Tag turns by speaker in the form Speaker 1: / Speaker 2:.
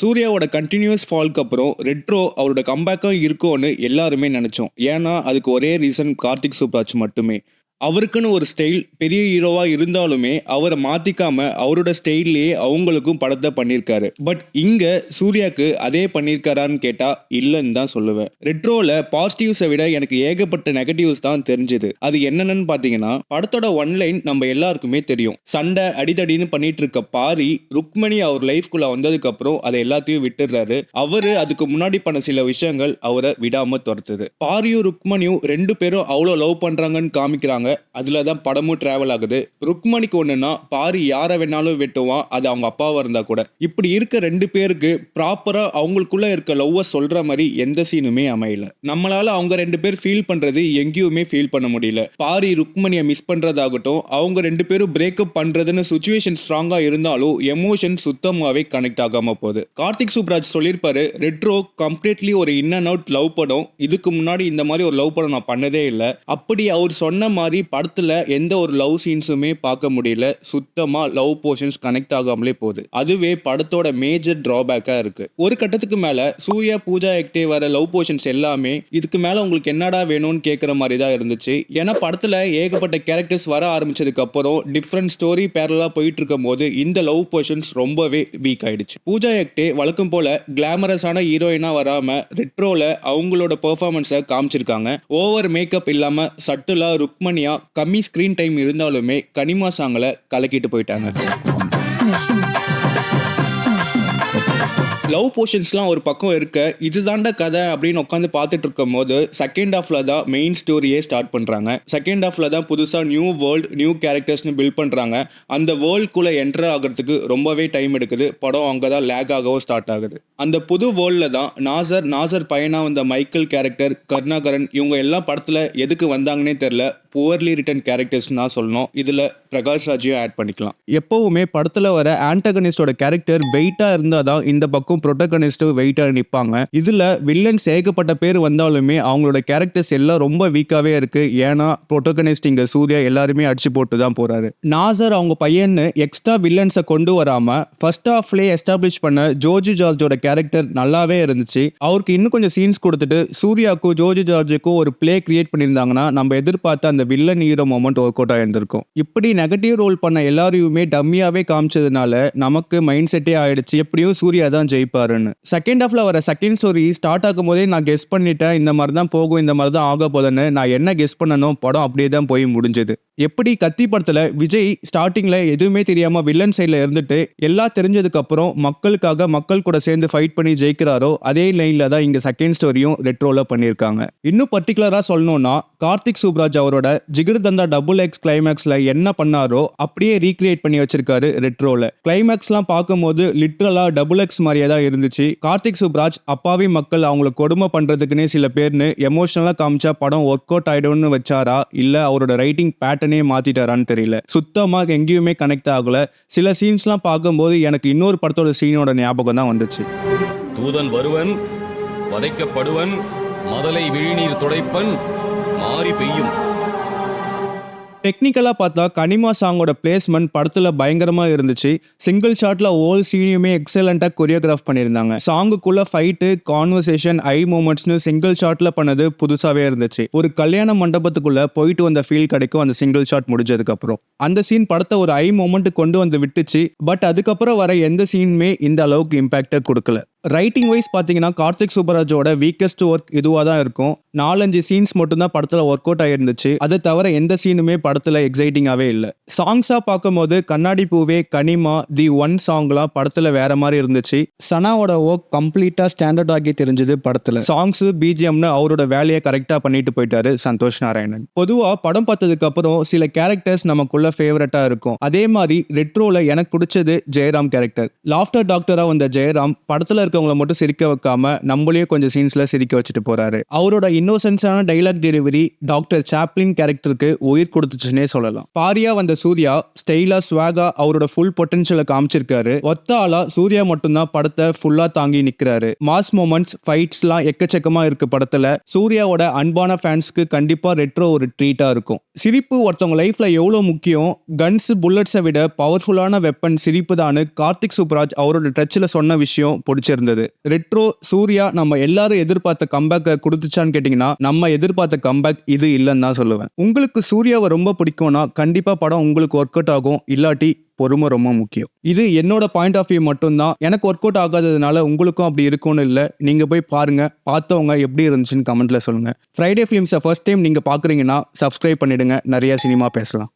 Speaker 1: சூர்யாவோட கண்டினியூஸ் ஃபால்க்கு அப்புறம் ரெட்ரோ அவரோட கம்பேக்கும் இருக்கும்னு எல்லாருமே நினைச்சோம். ஏன்னா அதுக்கு ஒரே ரீசன் கார்த்திக் சுப்ராஜ் மட்டுமே. அவருக்குன்னு ஒரு ஸ்டைல் பெரிய ஹீரோவா இருந்தாலுமே அவரை மாத்திக்காம அவரோட ஸ்டைல்லையே அவங்களுக்கும் படத்தை பண்ணியிருக்காரு. பட் இங்க சூர்யாக்கு அதே பண்ணியிருக்காரான்னு கேட்டா இல்லைன்னு தான் சொல்லுவேன். ரெட்ரோல பாசிட்டிவ்ஸை விட எனக்கு ஏகப்பட்ட நெகட்டிவ்ஸ் தான் தெரிஞ்சது. அது என்னென்னு பாத்தீங்கன்னா, படத்தோட ஒன்லைன் நம்ம எல்லாருக்குமே தெரியும். சண்டை அடிதடின்னு பண்ணிட்டு இருக்க பாரி ருக்மணி அவர் லைஃப்குள்ள வந்ததுக்கு அப்புறம் அதை எல்லாத்தையும் விட்டுடுறாரு. அவரு அதுக்கு முன்னாடி பண்ண சில விஷயங்கள் அவரை விடாம துரத்துது. பாரியும் ருக்மணியும் ரெண்டு பேரும் அவ்வளோ லவ் பண்றாங்கன்னு காமிக்கிறாங்க. அதுலதான் படமும் டிராவல் ஆகுது. ருக்மணிக்கு ஒண்ணுன்னா பாரி யாரை வேணாலும் வெட்டுவான், அது அவங்க அப்பாவா இருந்தா கூட. இப்படி இருக்க ரெண்டு பேருக்கு ப்ராப்பரா அவங்களுக்குள்ள இருக்க லவ்வ சொல்ற மாதிரி எந்த சீனுமே அமையல. நம்மளால அவங்க ரெண்டு பேர் ஃபீல் பண்றது எங்கேயுமே ஃபீல் பண்ண முடியல. பாரி ருக்மணியை மிஸ் பண்றதாகட்டும், அவங்க ரெண்டு பேரும் பிரேக்கப் பண்றதுன்னு சுச்சுவேஷன் ஸ்ட்ராங்கா இருந்தாலும் எமோஷன் சுத்தமாவே கனெக்ட் ஆகாம போகுது. கார்த்திக் சுப்ராஜ் சொல்லியிருப்பாரு, ரெட்ரோ கம்ப்ளீட்லி ஒரு இன் அண்ட் அவுட் லவ் படம். இதுக்கு முன்னாடி இந்த மாதிரி ஒரு லவ் படம் நான் பண்ணதே இல்லை. அப்படி அவர் சொன்ன மாதிரி படத்துல எந்த ஒரு லவ் சீன்ஸுமே பார்க்க முடியல. சுத்தமா லவ் போர்ஷன்ஸ் கனெக்ட் ஆகாமலே போகுது. அதுவே படத்தோட மேஜர் டிராபேக்கா இருக்கு. ஒரு கட்டத்துக்கு மேல சூர்யா பூஜா ஹெக்டே வர லவ் போர்ஷன்ஸ் எல்லாமே இதுக்கு மேல உங்களுக்கு என்னடா வேணும்னு கேட்கிற மாதிரி தான் இருந்துச்சு. ஏன்னா படத்துல ஏகப்பட்ட கேரக்டர்ஸ் வர ஆரம்பிச்சதுக்கு அப்புறம் டிஃப்ரெண்ட் ஸ்டோரி பேரலா போயிட்டு இருக்கும் போது இந்த லவ் போர்ஷன்ஸ் ரொம்பவே வீக் ஆயிடுச்சு. பூஜா ஹெக்டே வழக்கம் போல கிளாமரஸான ஹீரோயினா வராம ரெட்ரோல அவங்களோட பெர்ஃபார்மன்ஸை காமிச்சிருக்காங்க. ஓவர் மேக்கப் இல்லாம சட்டுலா ருக்மணியா கம்மி ஸ்கிரீன் டைம் இருந்தாலுமே கனிமா சாங்ல கலக்கிட்டு போயிட்டாங்க. லவ் போர்ஷன்ஸ்லாம் ஒரு பக்கம் இருக்க, இதுதாண்ட கதை அப்படின்னு உட்காந்து பார்த்துட்டு இருக்கும் போது செகண்ட் ஹாஃப்ல தான் மெயின் ஸ்டோரியே ஸ்டார்ட் பண்றாங்க. செகண்ட் ஹாஃப்ல தான் புதுசா நியூ வேர்ல்ட் நியூ கேரக்டர்ஸ்னு பில்ட் பண்றாங்க. அந்த வேர்ல்டுக்குள்ள என்டர் ஆகிறதுக்கு ரொம்பவே டைம் எடுக்குது. படம் அங்கதான் லேக் ஆகவும் ஸ்டார்ட் ஆகுது. அந்த புது வேர்ல்ட்ல தான் நாசர் பையனா வந்த மைக்கேல் கேரக்டர், கருணாகரன் இவங்க எல்லாம் படத்துல எதுக்கு வந்தாங்கன்னே தெரியல. புவர்லி ரிட்டன் கேரக்டர்ஸ் நான் சொல்லணும். இதுல பிரகாஷ் ராஜையும் ஆட் பண்ணிக்கலாம். எப்பவுமே படத்துல வர ஆன்டகனிஸ்டோட கேரக்டர் வெயிட்டா இருந்தாதான் இந்த பக்கம் புரோட்டகனிஸ்ட் வெயிட்டா நிற்பாங்க. இதுல வில்லன்ஸ் ஏகப்பட்ட பேர் வந்தாலுமே அவங்களோட கேரக்டர்ஸ் எல்லாம் ரொம்ப வீக்காவே இருக்கு. ஏன்னா புரோட்டகனிஸ்ட் இங்க சூர்யா எல்லாருமே அடிச்சு போட்டு தான் போறாரு. நாசர் அவங்க பையன்னு எக்ஸ்ட்ரா வில்லன்ஸை கொண்டு வராம ஃபர்ஸ்ட் ஹாஃப்லயே எஸ்டாப்ளிஷ் பண்ண ஜோஜி ஜார்ஜோட கேரக்டர் நல்லாவே இருந்துச்சு. அவருக்கு இன்னும் கொஞ்சம் சீன்ஸ் கொடுத்துட்டு சூர்யாவுக்கும் ஜோஜி ஜார்ஜுக்கும் ஒரு பிளே கிரியேட் பண்ணியிருந்தாங்கன்னா நம்ம எதிர்பார்த்த அந்த villain hero moment work out ஆயிருந்திருக்கும். இப்படி நெகட்டிவ் ரோல் பண்ண எல்லாரையுமே டம்மியாவே காமிச்சதுனால நமக்கு மைண்ட் செட்டே ஆயிடுச்சு, எப்படியும் சூர்யா தான் ஜெயிப்பாருன்னு. செகண்ட் ஹாஃப்ல வர செகண்ட் ஸ்டோரி ஸ்டார்ட் ஆகும் போதே நான் கெஸ் பண்ணிட்டேன், இந்த மாதிரி தான் போகும், இந்த மாதிரி தான் ஆக போதுன்னு. நான் என்ன கெஸ் பண்ணணும், படம் அப்படியே தான் போய் முடிஞ்சது. எப்படி கத்தி படத்துல விஜய் ஸ்டார்டிங்ல எதுவுமே தெரியாம வில்லன் சைட்ல இருந்துட்டு எல்லாம் தெரிஞ்சதுக்கு அப்புறம் மக்களுக்காக மக்கள் கூட சேர்ந்து ஃபைட் பண்ணி ஜெயிக்கிறாரோ, அதே லைன்ல தான் இங்க செகண்ட் ஸ்டோரியும் ரெட்ரோல பண்ணியிருக்காங்க. இன்னும் பர்டிகுலரா சொல்லணும்னா கார்த்திக் சுப்ராஜ் அவரோட ஜிகிர்தண்டா XX கிளைமேக்ஸ்ல என்ன பண்ணாரோ அப்படியே ரீக்ரியேட் பண்ணி வச்சிருக்காரு ரெட்ரோல. கிளைமேக்ஸ்லாம் பார்க்கும்போது லிட்டரலா XX மாதிரியே தான் இருந்துச்சு. கார்த்திக் சுப்ராஜ் அப்பாவி மக்கள் அவங்களை கொடுமை பண்றதுக்குன்னே சில பேர்னு எமோஷனலா காமிச்சா படம் ஒர்க் அவுட் ஆயிடும்னு வச்சாரா, இல்ல அவரோட ரைட்டிங் பேட்டர்னே மாத்திட்டாரான்னு தெரியல. சுத்தமா எங்கேயுமே கனெக்ட் ஆகல. சில சீன்ஸ்லாம் பார்க்கும்போது எனக்கு இன்னொரு படத்தோட சீனோட ஞாபகம் தான் வந்துச்சு.
Speaker 2: தூதன் வருவன், வதைக்கப்படுவன், மதலை விழிநீர் துடைப்பன், மாறி பெய்யும்.
Speaker 1: டெக்னிக்கலா பார்த்தா கனிமா சாங்கோட பிளேஸ்மெண்ட் படத்துல பயங்கரமா இருந்துச்சு. சிங்கிள் ஷாட்ல ஓல் சீனையுமே எக்ஸலண்டா கொரியோகிராஃப் பண்ணியிருந்தாங்க. சாங்குக்குள்ள ஃபைட்டு, கான்வர்சேஷன், ஐ மூமெண்ட்ஸ்னு சிங்கிள் ஷாட்ல பண்ணது புதுசாவே இருந்துச்சு. ஒரு கல்யாண மண்டபத்துக்குள்ள போயிட்டு வந்த ஃபீல் கிடைக்கும் அந்த சிங்கிள் ஷாட் முடிஞ்சதுக்கு அப்புறம். அந்த சீன் படத்தை ஒரு ஐ மூமெண்ட் கொண்டு வந்து விட்டுச்சு. பட் அதுக்கப்புறம் வர எந்த சீனுமே இந்த அளவுக்கு இம்பாக்டை கொடுக்கல. ரைட்டிங் வைஸ் பார்த்தீங்கன்னா கார்த்திக் சுப்பராஜோட வீக்கஸ்ட் ஒர்க் இதுவாக தான் இருக்கும். 4-5 சீன்ஸ் மட்டும்தான் படத்தில் ஒர்க் அவுட் ஆகிருந்துச்சு. அதை தவிர எந்த சீனுமே படத்தில் எக்ஸைட்டிங்காகவே இல்லை. சாங்ஸாக பார்க்கும்போது கண்ணாடி பூவே, கனிமா, தி ஒன் சாங்லாம் படத்தில் வேற மாதிரி இருந்துச்சு. சனாவோட ஒர்க் கம்ப்ளீட்டாக ஸ்டாண்டர்ட் ஆகி தெரிஞ்சது படத்தில். சாங்ஸு பிஜிஎம்னு அவரோட வேலையை கரெக்டாக பண்ணிட்டு போயிட்டாரு சந்தோஷ் நாராயணன். பொதுவாக படம் பார்த்ததுக்கு அப்புறம் சில கேரக்டர்ஸ் நமக்குள்ள ஃபேவரட்டாக இருக்கும். அதே மாதிரி ரெட்ரோல எனக்கு பிடிச்சது ஜெயராம் கேரக்டர். லாஃப்டர் டாக்டராக வந்த ஜெயராம் படத்தில் இருக்கவங்கள மட்டும் சிரிக்க வைக்காம நம்மளையும் கொஞ்சம் சீன்ஸ்ல சிரிக்க வச்சுட்டு போறாரு. அவரோட இன்னோசென்ஸான டைலாக் டெலிவரி டாக்டர் சாப்ளின் கேரக்டருக்கு உயிர் கொடுத்துச்சுன்னே சொல்லலாம். பாரியா வந்த சூர்யா ஸ்டைலா ஸ்வாகா அவரோட ஃபுல் பொட்டன்ஷியலை காமிச்சிருக்காரு. ஒத்த ஆளா சூர்யா மட்டும்தான் படத்தை ஃபுல்லா தாங்கி நிக்கிறாரு. மாஸ் மொமெண்ட்ஸ் ஃபைட்ஸ்லாம் எக்கச்சக்கமா இருக்கு படத்துல. சூர்யாவோட அன்பான ஃபேன்ஸ்க்கு கண்டிப்பா ரெட்ரோ ஒரு ட்ரீட்டா இருக்கும். சிரிப்பு ஒருத்தவங்க லைஃப்ல எவ்வளவு முக்கியம், கன்ஸ் புல்லட்ஸை விட பவர்ஃபுல்லான வெப்பன் சிரிப்பு தான் கார்த்திக் சுப்ராஜ் அவரோட டச்சில் சொன்ன விஷயம் பிடிச்சிருந்தது. ரெட்ரோ சூர்யா நம்ம எல்லாரும் எதிர்பார்த்த கம்பேக்கை கொடுத்துச்சான்னு கேட்டிங்கன்னா நம்ம எதிர்பார்த்த கம்பேக் இது இல்லைன்னு தான் சொல்லுவேன். உங்களுக்கு சூர்யாவை ரொம்ப பிடிக்கும்னா கண்டிப்பா படம் உங்களுக்கு ஒர்க் அவுட் ஆகும். இல்லாட்டி பொறுமை ரொம்ப முக்கியம். இது என்னோட பாயிண்ட் ஆஃப் வியூ மட்டும்தான். எனக்கு ஒர்க் அவுட் ஆகாததுனால உங்களுக்கும் அப்படி இருக்கும்னு இல்லை. நீங்க போய் பாருங்க, பார்த்தவங்க எப்படி இருந்துச்சுன்னு கமெண்ட்ல சொல்லுங்க. ஃப்ரைடே ஃபிலிம்ஸை ஃபர்ஸ்ட் டைம் நீங்க பாக்குறீங்கன்னா சப்ஸ்கிரைப் பண்ணிடுங்க. நிறைய சினிமா பேசலாம்.